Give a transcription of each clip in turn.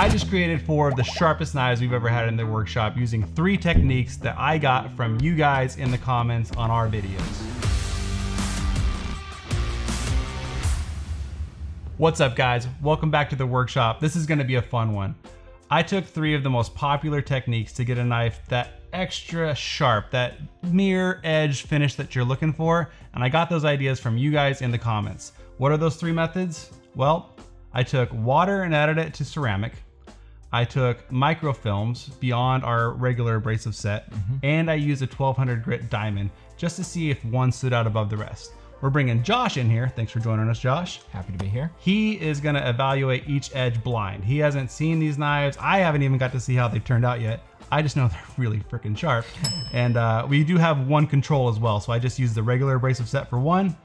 I just created 4 of the sharpest knives we've ever had in the workshop using 3 techniques that I got from you guys in the comments on our videos. What's up guys? Welcome back to the workshop. This is gonna be a fun one. I took 3 of the most popular techniques to get a knife that extra sharp, that mirror edge finish that you're looking for, and I got those ideas from you guys in the comments. What are those 3 methods? Well, I took water and added it to ceramic. I took microfilms beyond our regular abrasive set, and I used a 1200 grit diamond just to see if one stood out above the rest. We're bringing Josh in here. Thanks for joining us, Josh. Happy to be here. He is gonna evaluate each edge blind. He hasn't seen these knives. I haven't even got to see how they turned out yet. I just know they're really freaking sharp. And we do have one control as well. So I just used the regular abrasive set for one,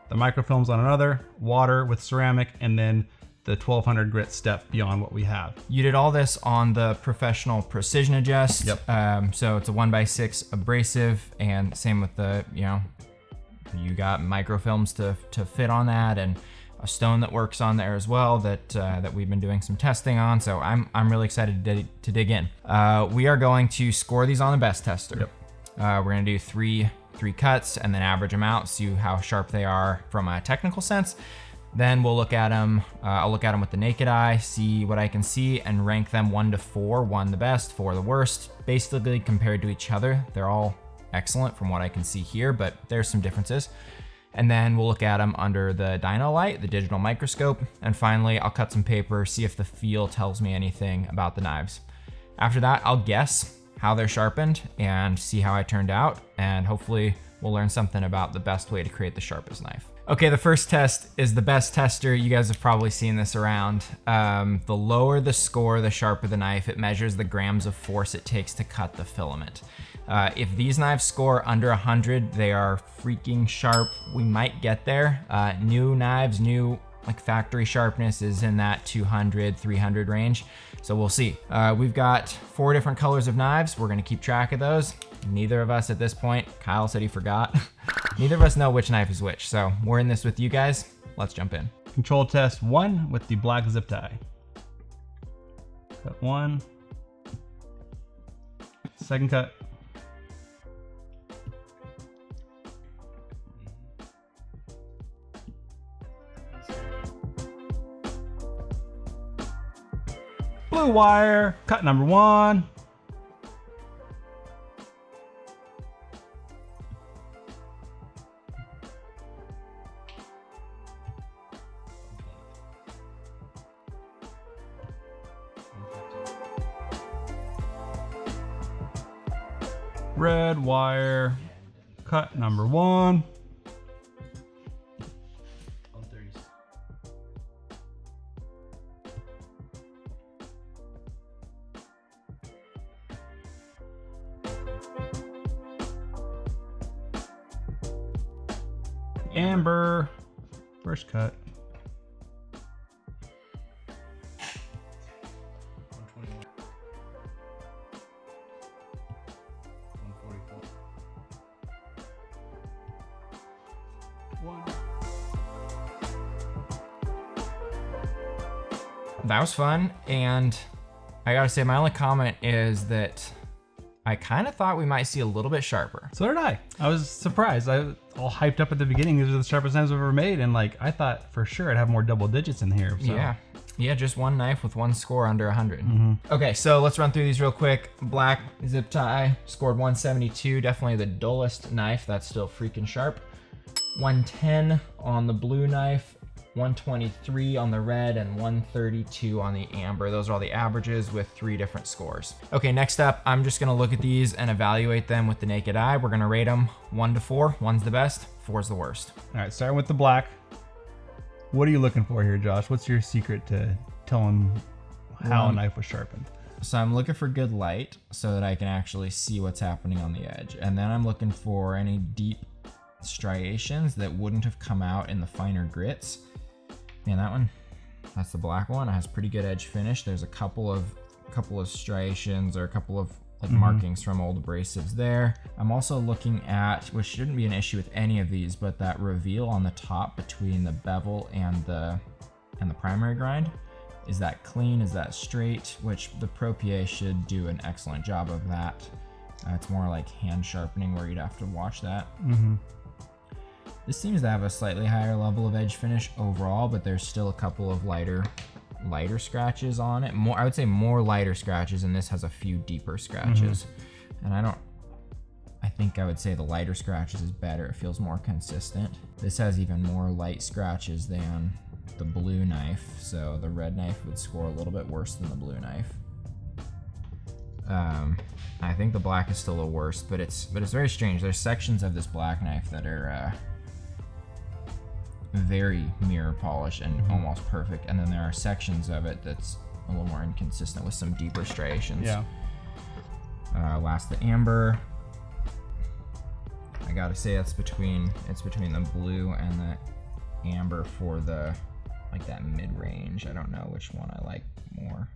the microfilms on another, water with ceramic, and then the 1200 grit step beyond what we have. You did all this on the professional precision adjust. Yep. So it's a 1x6 abrasive, and same with the, you got microfilms to fit on that, and a stone that works on there as well that we've been doing some testing on. So I'm really excited to dig in. We are going to score these on the BESS tester. Yep. We're gonna do three cuts and then average them out, see how sharp they are from a technical sense. Then we'll look at them. I'll look at them with the naked eye, see what I can see, and rank them 1 to 4, 1 the best, 4 the worst, basically compared to each other. They're all excellent from what I can see here, but there's some differences. And then we'll look at them under the dyno light, the digital microscope. And finally, I'll cut some paper, see if the feel tells me anything about the knives. After that, I'll guess how they're sharpened and see how I turned out. And hopefully we'll learn something about the best way to create the sharpest knife. Okay, the first test is the BESS tester. You guys have probably seen this around. The lower the score, the sharper the knife. It measures the grams of force it takes to cut the filament. If these knives score under 100, they are freaking sharp. We might get there. New knives, new like factory sharpness is in that 200, 300 range. So we'll see. We've got 4 different colors of knives. We're gonna keep track of those. Neither of us at this point, Kyle said he forgot. Neither of us know which knife is which. So we're in this with you guys. Let's jump in. Control test 1 with the black zip tie. Cut 1. Second cut. Blue wire, cut number 1. Red wire, cut number 1. Amber, first cut. That was fun, and I gotta say my only comment is that I kind of thought we might see a little bit sharper. So did I. I was surprised. I was all hyped up at the beginning. These are the sharpest knives I've ever made, and like I thought for sure I'd have more double digits in here. So. Yeah, just one knife with one score under 100. Okay, so let's run through these real quick. Black zip tie, scored 172, definitely the dullest knife. That's still freaking sharp. 110 on the blue knife, 123 on the red, and 132 on the amber. Those are all the averages with 3 different scores. Okay, next up, I'm just gonna look at these and evaluate them with the naked eye. We're gonna rate them 1 to 4. 1's the best, 4's the worst. All right, starting with the black. What are you looking for here, Josh? What's your secret to telling how a knife was sharpened? So I'm looking for good light so that I can actually see what's happening on the edge. And then I'm looking for any deep striations that wouldn't have come out in the finer grits. Man, that one, that's the black one. It has pretty good edge finish. There's a couple of striations or a couple of like markings from old abrasives there. I'm also looking at, which shouldn't be an issue with any of these, but that reveal on the top between the bevel and the primary grind. Is that clean? Is that straight? Which the Pro PA should do an excellent job of that. It's more like hand sharpening where you'd have to watch that. This seems to have a slightly higher level of edge finish overall, but there's still a couple of lighter scratches on it. I would say more lighter scratches, and this has a few deeper scratches. And I think I would say the lighter scratches is better. It feels more consistent. This has even more light scratches than the blue knife, so the red knife would score a little bit worse than the blue knife. I think the black is still a worse, but it's very strange. There's sections of this black knife that are very mirror polished and almost perfect, and then there are sections of it that's a little more inconsistent with some deeper striations. Yeah. Last, the amber. I gotta say it's between the blue and the amber for the like that mid-range. I don't know which one I like more.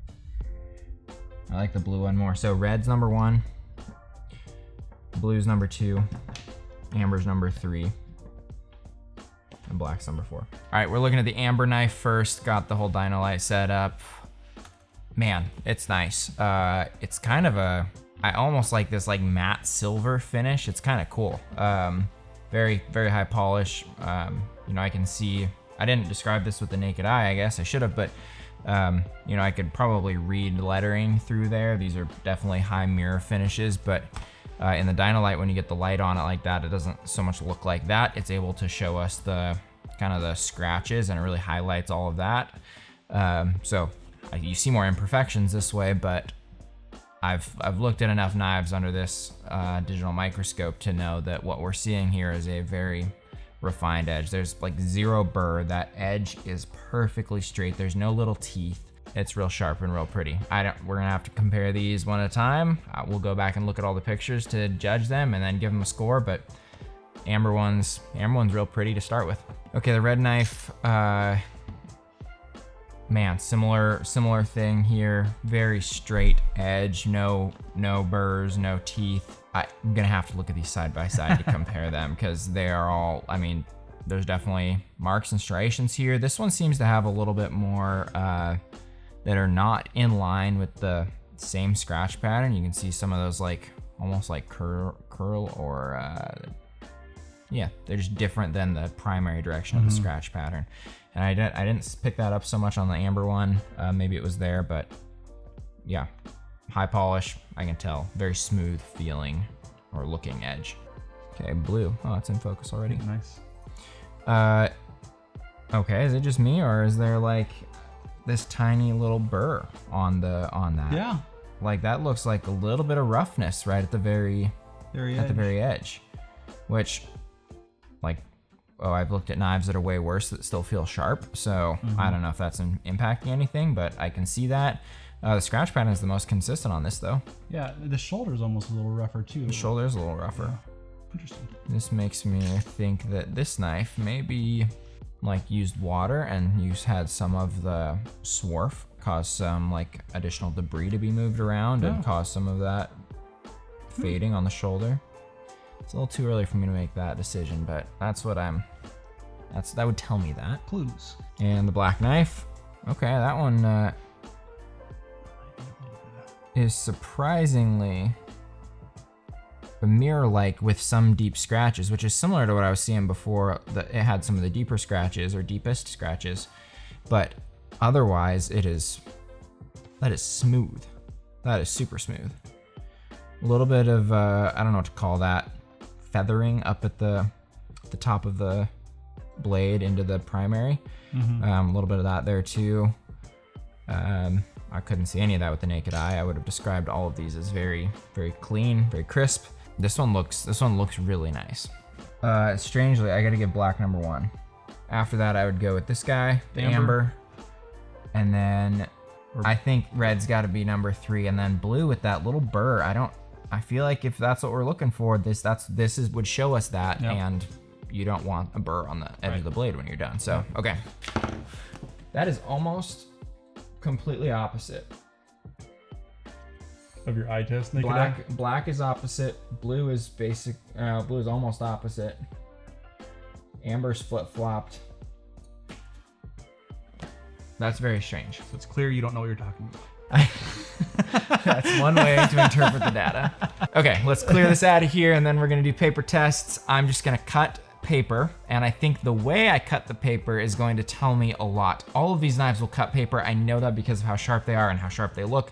I like the blue one more. So red's number 1, blue's number 2, amber's number 3, and black's number 4. All right, we're looking at the amber knife first. Got the whole Dynalite set up. Man, it's nice. It's kind of I almost like this like matte silver finish. It's kind of cool. Very, very high polish. You know, I can see, I didn't describe this with the naked eye, I guess I should have, but you know, I could probably read lettering through there. These are definitely high mirror finishes, but in the Dynalite, when you get the light on it like that, it doesn't so much look like that. It's able to show us the kind of the scratches, and it really highlights all of that. So you see more imperfections this way, but I've looked at enough knives under this digital microscope to know that what we're seeing here is a very refined edge. There's like zero burr. That edge is perfectly straight. There's no little teeth. It's real sharp and real pretty. We're gonna have to compare these one at a time. We'll go back and look at all the pictures to judge them and then give them a score, but amber one's real pretty to start with. Okay, the red knife, man, similar thing here. Very straight edge, no burrs, no teeth. I'm gonna have to look at these side by side to compare them, because they are all, I mean, there's definitely marks and striations here. This one seems to have a little bit more that are not in line with the same scratch pattern. You can see some of those like almost like curl or yeah, they're just different than the primary direction of the scratch pattern. And I didn't pick that up so much on the amber one. Maybe it was there, but yeah, high polish, I can tell. Very smooth feeling or looking edge. Okay, blue. Oh, it's in focus already. Nice. Okay, is it just me, or is there like this tiny little burr on that? Yeah. Like that looks like a little bit of roughness right at the very edge, which, like, oh, I've looked at knives that are way worse that still feel sharp. So I don't know if that's impacting anything, but I can see that. The scratch pattern is the most consistent on this though. Yeah, the shoulder's almost a little rougher too. The shoulder's a little rougher. Yeah. Interesting. This makes me think that this knife maybe like used water and had some of the swarf cause some like additional debris to be moved around and cause some of that fading on the shoulder. It's a little too early for me to make that decision, but that's what that would tell me that. Clues. And the black knife. Okay, that one is surprisingly a mirror-like with some deep scratches, which is similar to what I was seeing before. That it had some of the deeper scratches or deepest scratches, but otherwise that is smooth. That is super smooth. A little bit of I don't know what to call that, feathering up at the top of the blade into the primary. A little bit of that there too. I couldn't see any of that with the naked eye. I would have described all of these as very, very clean, very crisp. This one looks really nice. Strangely, I gotta give black number 1. After that, I would go with this guy, the amber. And then I think red's gotta be number 3, and then blue with that little burr. I feel like if that's what we're looking for, this would show us that, and you don't want a burr on the edge of the blade when you're done. So, okay. That is almost completely opposite. Of your eye test, naked eye? Black is opposite. Blue is basic. Blue is almost opposite. Amber's flip-flopped. That's very strange. So it's clear you don't know what you're talking about. That's one way to interpret the data. Okay, let's clear this out of here, and then we're gonna do paper tests. I'm just gonna cut paper, and I think the way I cut the paper is going to tell me a lot. All of these knives will cut paper. I know that because of how sharp they are and how sharp they look,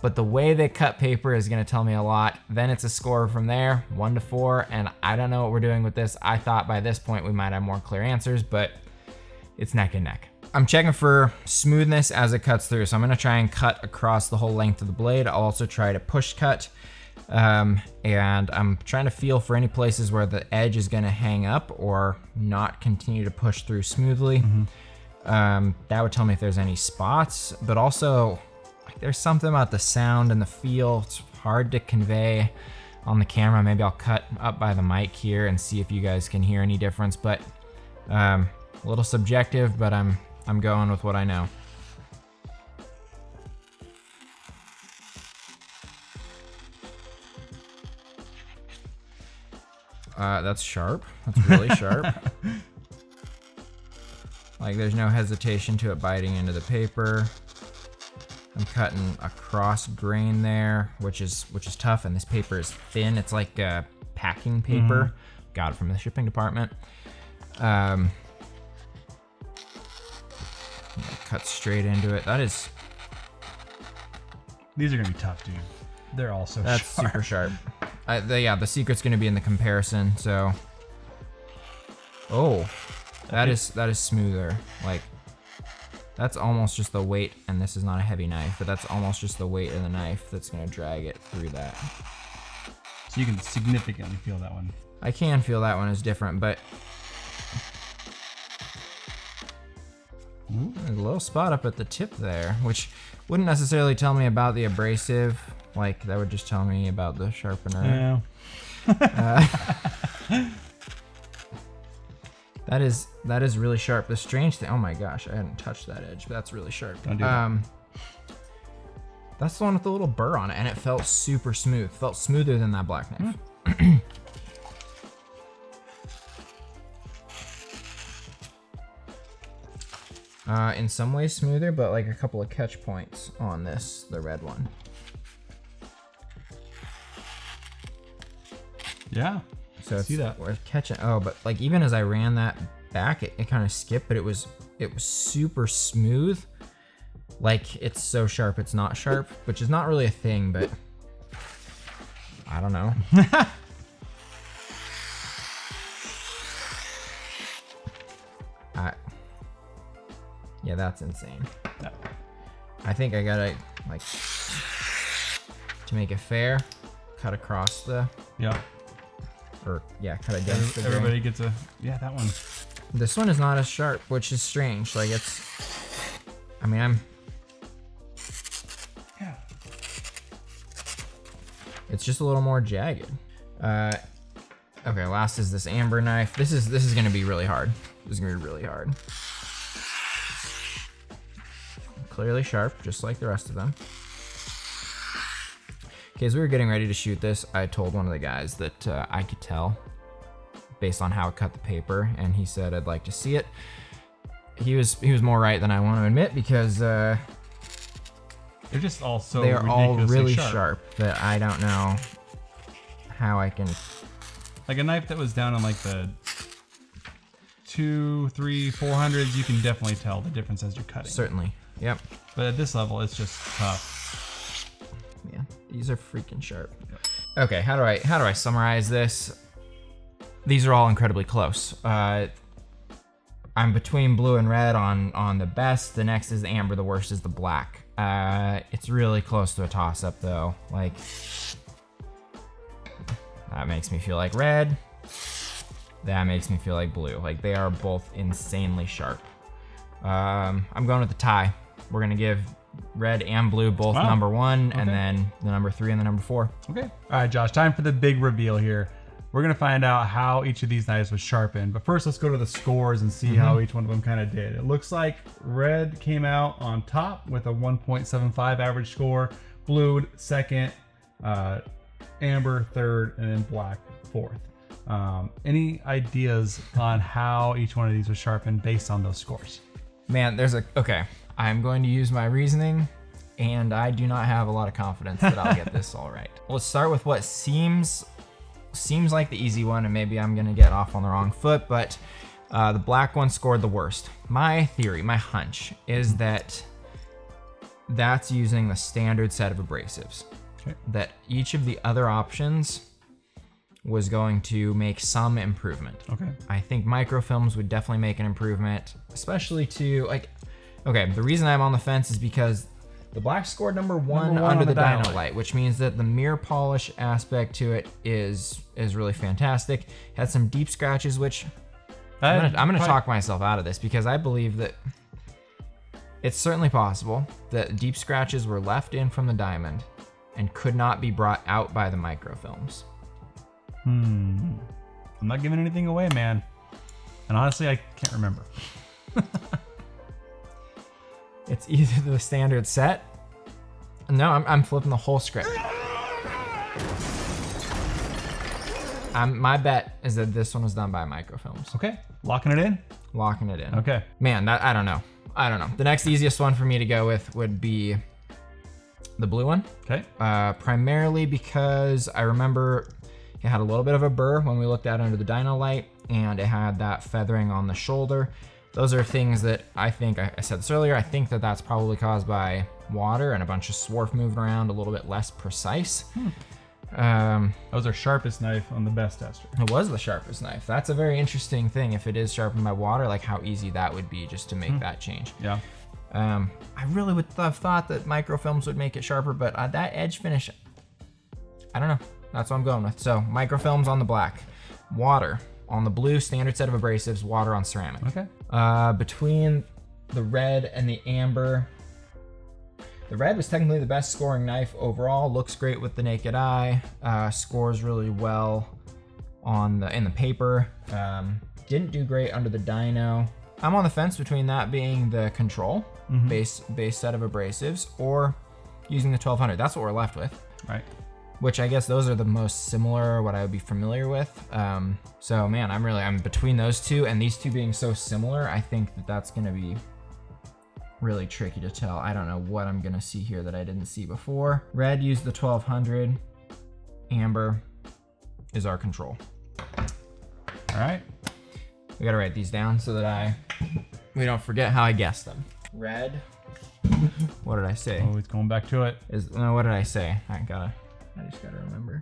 but the way they cut paper is gonna tell me a lot. Then it's a score from there, 1 to 4, and I don't know what we're doing with this. I thought by this point we might have more clear answers, but it's neck and neck. I'm checking for smoothness as it cuts through, so I'm gonna try and cut across the whole length of the blade. I'll also try to push cut, and I'm trying to feel for any places where the edge is gonna hang up or not continue to push through smoothly. That would tell me if there's any spots, but also like, there's something about the sound and the feel. It's hard to convey on the camera. Maybe I'll cut up by the mic here and see if you guys can hear any difference, but a little subjective, but I'm going with what I know. That's sharp. That's really sharp. Like there's no hesitation to it biting into the paper. I'm cutting a cross grain there, which is tough, and this paper is thin. It's like packing paper. Got it from the shipping department. Cut straight into it. That is. These are gonna be tough, dude. They're all so That's sharp. super sharp. Yeah, the secret's gonna be in the comparison. So. Oh, that is smoother. Like, that's almost just the weight, and this is not a heavy knife, but that's almost just the weight of the knife that's gonna drag it through that. So you can significantly feel that one. I can feel that one is different, but. Ooh, there's a little spot up at the tip there, which wouldn't necessarily tell me about the abrasive. Like, that would just tell me about the sharpener. Yeah. That is really sharp. The strange thing, oh my gosh, I hadn't touched that edge, but that's really sharp. Don't do that. That's the one with the little burr on it, and it felt super smooth. Felt smoother than that black knife. In some ways smoother, but like a couple of catch points on this, the red one. Yeah. So it's see that. worth catching. Oh, but like even as I ran that back, it kind of skipped, but it was super smooth. Like it's so sharp, it's not sharp, which is not really a thing, but I don't know. Yeah, that's insane. No. I think I gotta, like, to make it fair, cut across the, Yeah. or yeah, cut against the grain. Everybody gets a, yeah, that one. This one is not as sharp, which is strange. Like it's, I mean, Yeah. it's just a little more jagged. Okay, last is this amber knife. This is gonna be really hard. This is gonna be really hard. Clearly sharp, just like the rest of them. Okay, as we were getting ready to shoot this, I told one of the guys that I could tell based on how it cut the paper, and he said I'd like to see it. He was more right than I want to admit, because They're just all so they are all ridiculously really sharp that I don't know how I can. Like a knife that was down on like the 200, 300, 400s, you can definitely tell the difference as you're cutting. Certainly, yep. But at this level, it's just tough. Yeah, these are freaking sharp. Okay, how do I summarize this? These are all incredibly close. I'm between blue and red on the best. The next is the amber. The worst is the black. It's really close to a toss-up though. Like, that makes me feel like red. That makes me feel like blue. Like, they are both insanely sharp. I'm going with the tie. We're gonna give red and blue both number 1, and then the number 3 and the number 4. Okay. All right, Josh, time for the big reveal here. We're gonna find out how each of these knives was sharpened, but first let's go to the scores and see how each one of them kind of did. It looks like red came out on top with a 1.75 average score, blue second, amber third, and then black fourth. Any ideas on how each one of these was sharpened based on those scores? Man, okay. I'm going to use my reasoning, and I do not have a lot of confidence that I'll get this all right. Let's start with what seems like the easy one, and maybe I'm gonna get off on the wrong foot, but the black one scored the worst. My theory, my hunch, is that that's using the standard set of abrasives. Okay. That each of the other options was going to make some improvement. Okay. I think microfilms would definitely make an improvement, especially to like, okay, the reason I'm on the fence is because the black scored number one under the dyno light, which means that the mirror polish aspect to it is really fantastic. Had some deep scratches, which I'm gonna talk myself out of this because I believe that it's certainly possible that deep scratches were left in from the diamond and could not be brought out by the microfilms. I'm not giving anything away, man. And honestly, I can't remember. It's either the standard set. No, I'm flipping the whole script. My bet is that this one was done by microfilms. Okay, locking it in? Locking it in. Okay. Man, I don't know. The next easiest one for me to go with would be the blue one. Okay. Primarily because I remember it had a little bit of a burr when we looked at it under the dyno light, and it had that feathering on the shoulder. Those are things that I think, I said this earlier, I think that that's probably caused by water and a bunch of swarf moving around, a little bit less precise. That was our sharpest knife on the BESS tester. It was the sharpest knife. That's a very interesting thing. If it is sharpened by water, like how easy that would be just to make that change. Yeah. I really would have thought that microfilms would make it sharper, but that edge finish, I don't know. That's what I'm going with. So microfilms on the black, water on the blue, standard set of abrasives, water on ceramic. Okay. Between the red and the amber, the red was technically the best scoring knife overall. Looks great with the naked eye. Scores really well in the paper. Didn't do great under the dyno. I'm on the fence between that being the control base set of abrasives or using the 1200. That's what we're left with. Right. Which I guess those are the most similar, what I would be familiar with. So man, I'm between those two, and these two being so similar, I think that that's gonna be really tricky to tell. I don't know what I'm gonna see here that I didn't see before. Red used the 1200, amber is our control. All right. We gotta write these down so that we don't forget how I guessed them. Red, what did I say? Oh, it's going back to it. What did I say? I just gotta remember.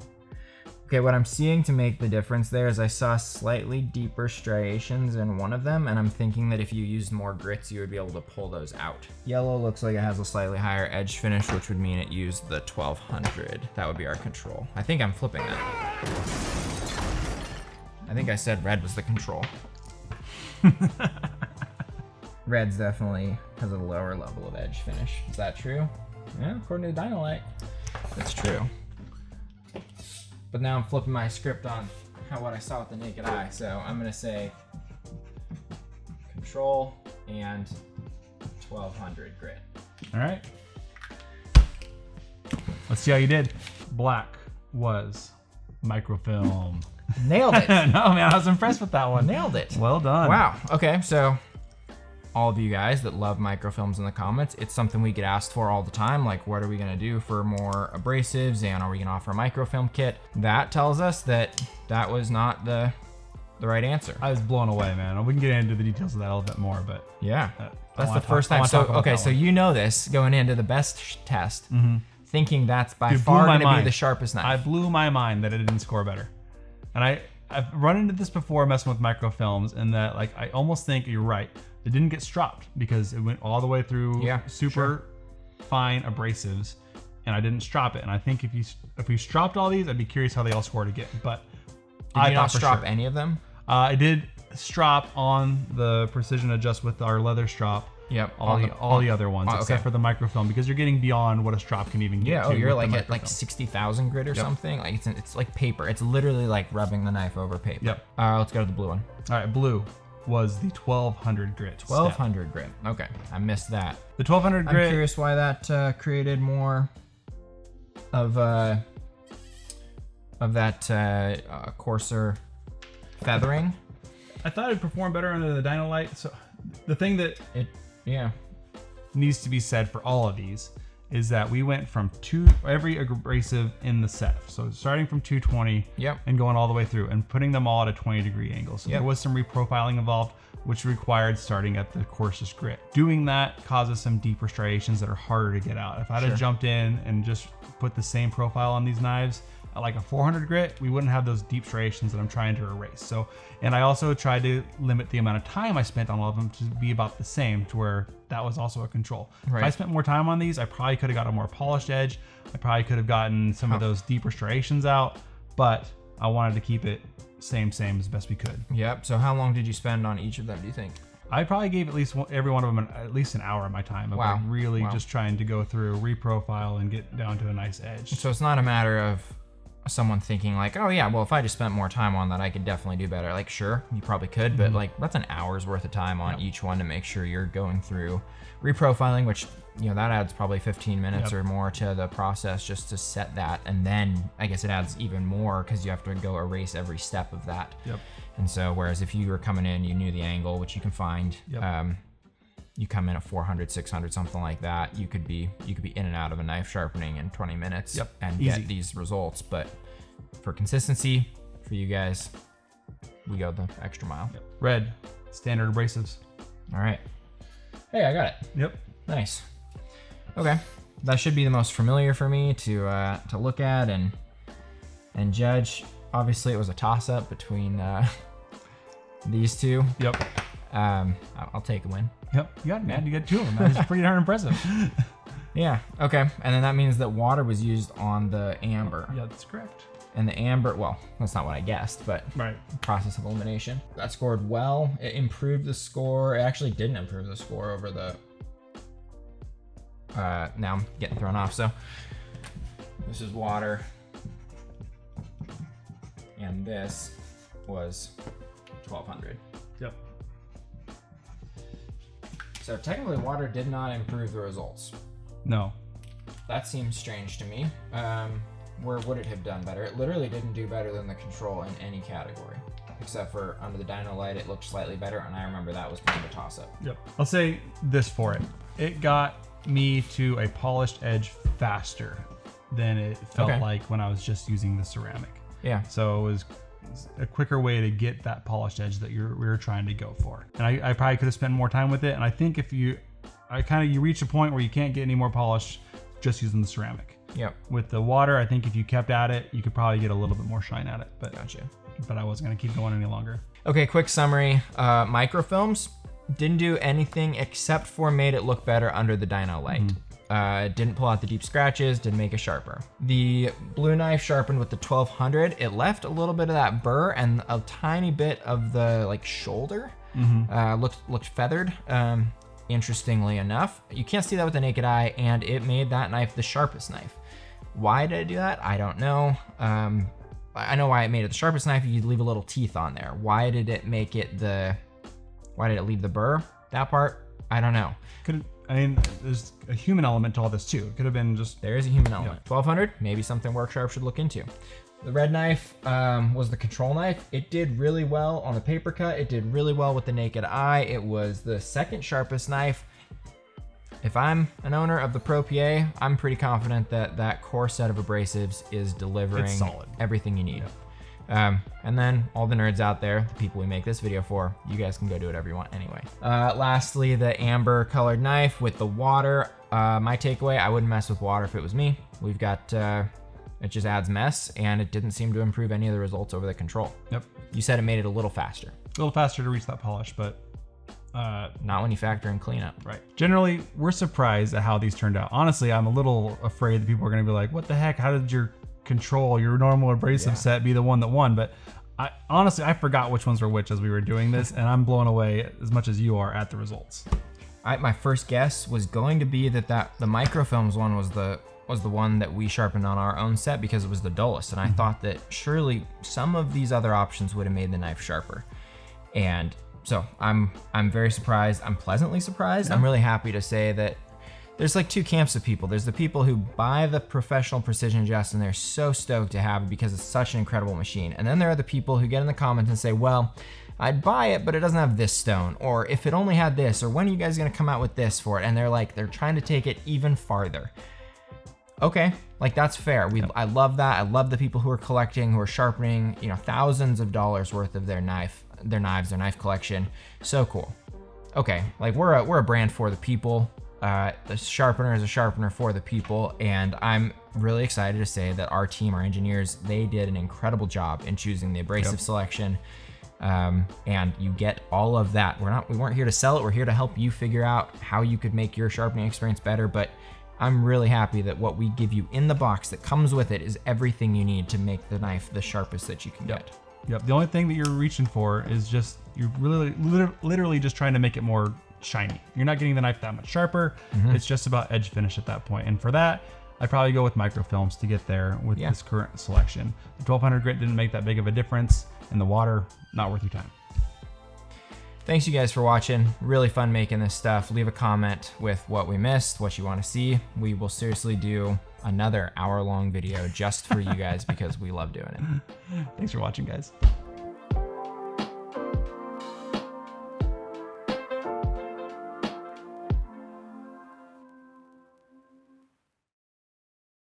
Okay, what I'm seeing to make the difference there is I saw slightly deeper striations in one of them, and I'm thinking that if you used more grits, you would be able to pull those out. Yellow looks like it has a slightly higher edge finish, which would mean it used the 1200. That would be our control. I think I'm flipping that. I think I said red was the control. Red's definitely has a lower level of edge finish. Is that true? Yeah, according to the dyno light, that's true. But now I'm flipping my script on what I saw with the naked eye. So I'm gonna say control and 1200 grit. All right. Let's see how you did. Black was microfilm. Nailed it. No, man, I was impressed with that one. Nailed it. Well done. Wow. Okay, so all of you guys that love microfilms in the comments, it's something we get asked for all the time. Like, what are we gonna do for more abrasives, and are we gonna offer a microfilm kit? That tells us that that was not the right answer. I was blown away, man. We can get into the details of that a little bit more, but yeah, that's the first time. So okay, so you know this going into the BESS test, thinking that's by far gonna be the sharpest knife. I blew my mind that it didn't score better, and I've run into this before messing with microfilms, and that like I almost think you're right. It didn't get stropped because it went all the way through super fine abrasives, and I didn't strop it. And I think if we stropped all these, I'd be curious how they all scored again. But did you not strop any of them? I did strop on the precision adjust with our leather strop. Yep. All the other ones except for the microfilm, because you're getting beyond what a strop can even get. Yeah. to Oh, you're with like at 60,000 grit or something. Like it's like paper. It's literally like rubbing the knife over paper. Yep. Let's go to the blue one. All right, blue was the 1200 grit. 1200 grit. Okay, I missed that. The 1200 grit. I'm curious why that created more of that coarser feathering. I thought it performed better under the dyno light. So the thing that Yeah. needs to be said for all of these is that we went from every abrasive in the set. So starting from 220 Yep. and going all the way through and putting them all at a 20-degree angle. So Yep. there was some reprofiling involved, which required starting at the coarsest grit. Doing that causes some deeper striations that are harder to get out. If I'd have jumped in and just put the same profile on these knives at like a 400 grit, we wouldn't have those deep striations that I'm trying to erase. So, and I also tried to limit the amount of time I spent on all of them to be about the same, to where that was also a control. Right. If I spent more time on these, I probably could have got a more polished edge. I probably could have gotten some of those deeper striations out, but I wanted to keep it same as best we could. Yep. So how long did you spend on each of them, do you think? I probably gave every one of them at least an hour of my time of like really just trying to go through, reprofile, and get down to a nice edge. So it's not a matter of someone thinking like, oh yeah, well, if I just spent more time on that, I could definitely do better. Like, sure, you probably could, but like that's an hour's worth of time on each one to make sure you're going through reprofiling, which, you know, that adds probably 15 minutes or more to the process just to set that. And then I guess it adds even more because you have to go erase every step of that. Yep. And so, whereas if you were coming in, you knew the angle, which you can find, you come in at 400, 600, something like that, you could be in and out of a knife sharpening in 20 minutes and get these results. But for consistency, for you guys, we go the extra mile. Red, standard abrasives. All right. Hey, I got it. Yep. Nice. Okay, that should be the most familiar for me to look at and judge. Obviously, it was a toss-up between these two. Yep. I'll take a win. Yep. You got it, man. You got two of them. That's pretty darn impressive. Yeah. Okay. And then that means that water was used on the amber. Yeah, that's correct. And the amber, well, that's not what I guessed, but process of elimination. That scored well. It improved the score. It actually didn't improve the score over the. Now I'm getting thrown off. So this is water, and this was 1200. Yep. So technically, water did not improve the results. No. That seems strange to me. Where would it have done better? It literally didn't do better than the control in any category, except for under the dyno light, it looked slightly better, and I remember that was kind of a toss-up. Yep. I'll say this for it. It got me to a polished edge faster than it felt like when I was just using the ceramic. Yeah. So it was a quicker way to get that polished edge that we were trying to go for. And I probably could have spent more time with it. And I think if you reach a point where you can't get any more polish just using the ceramic. Yep. With the water, I think if you kept at it, you could probably get a little bit more shine at it. But gotcha. But I wasn't gonna keep going any longer. Okay, quick summary. Microfilms didn't do anything except for made it look better under the dyno light. Didn't pull out the deep scratches, didn't make it sharper. The blue knife sharpened with the 1200, it left a little bit of that burr and a tiny bit of the like shoulder. Looked feathered. Interestingly enough, you can't see that with the naked eye, and it made that knife the sharpest knife. Why did it do that? I don't know. I know why it made it the sharpest knife. You'd leave a little teeth on there. Why did it make it why did it leave the burr? That part, I don't know. There's a human element to all this too. It could have been just... There is a human element. 1200, maybe something Worksharp should look into. The red knife was the control knife. It did really well on the paper cut. It did really well with the naked eye. It was the second sharpest knife. If I'm an owner of the Pro PA, I'm pretty confident that that core set of abrasives is delivering everything you need. And then all the nerds out there, the people we make this video for, you guys can go do whatever you want anyway. Lastly, the amber colored knife with the water. My takeaway, I wouldn't mess with water if it was me. We've got... it just adds mess, and it didn't seem to improve any of the results over the control. Yep. You said it made it a little faster. A little faster to reach that polish, but... not when you factor in cleanup. Right. Generally, we're surprised at how these turned out. Honestly, I'm a little afraid that people are going to be like, what the heck? How did your control, your normal abrasive set be the one that won? But honestly, I forgot which ones were which as we were doing this, and I'm blown away as much as you are at the results. My first guess was going to be that the Microfilms one was the one that we sharpened on our own set because it was the dullest, and I thought that surely some of these other options would have made the knife sharper. And so I'm very surprised. I'm pleasantly surprised. I'm really happy to say that there's like two camps of people. There's the people who buy the professional precision adjust and they're so stoked to have it because it's such an incredible machine. And then there are the people who get in the comments and say, well, I'd buy it, but it doesn't have this stone, or if it only had this, or when are you guys gonna come out with this for it? And they're trying to take it even farther. Okay, like that's fair. I love that. I love the people who are collecting, who are sharpening, you know, thousands of dollars worth of their knives, their knife collection. So cool. Okay, like we're a brand for the people. The sharpener is a sharpener for the people, and I'm really excited to say that our team, our engineers, they did an incredible job in choosing the abrasive selection. And you get all of that. We weren't here to sell it. We're here to help you figure out how you could make your sharpening experience better. But I'm really happy that what we give you in the box that comes with it is everything you need to make the knife the sharpest that you can get. Yep. The only thing that you're reaching for is just, you're really literally just trying to make it more shiny. You're not getting the knife that much sharper. It's just about edge finish at that point. And for that, I'd probably go with Microfilms to get there with this current selection. The 1200 grit didn't make that big of a difference in the water. Not worth your time. Thanks you guys for watching. Really fun making this stuff. Leave a comment with what we missed, what you want to see. We will seriously do another hour-long video just for you guys because we love doing it. Thanks for watching, guys.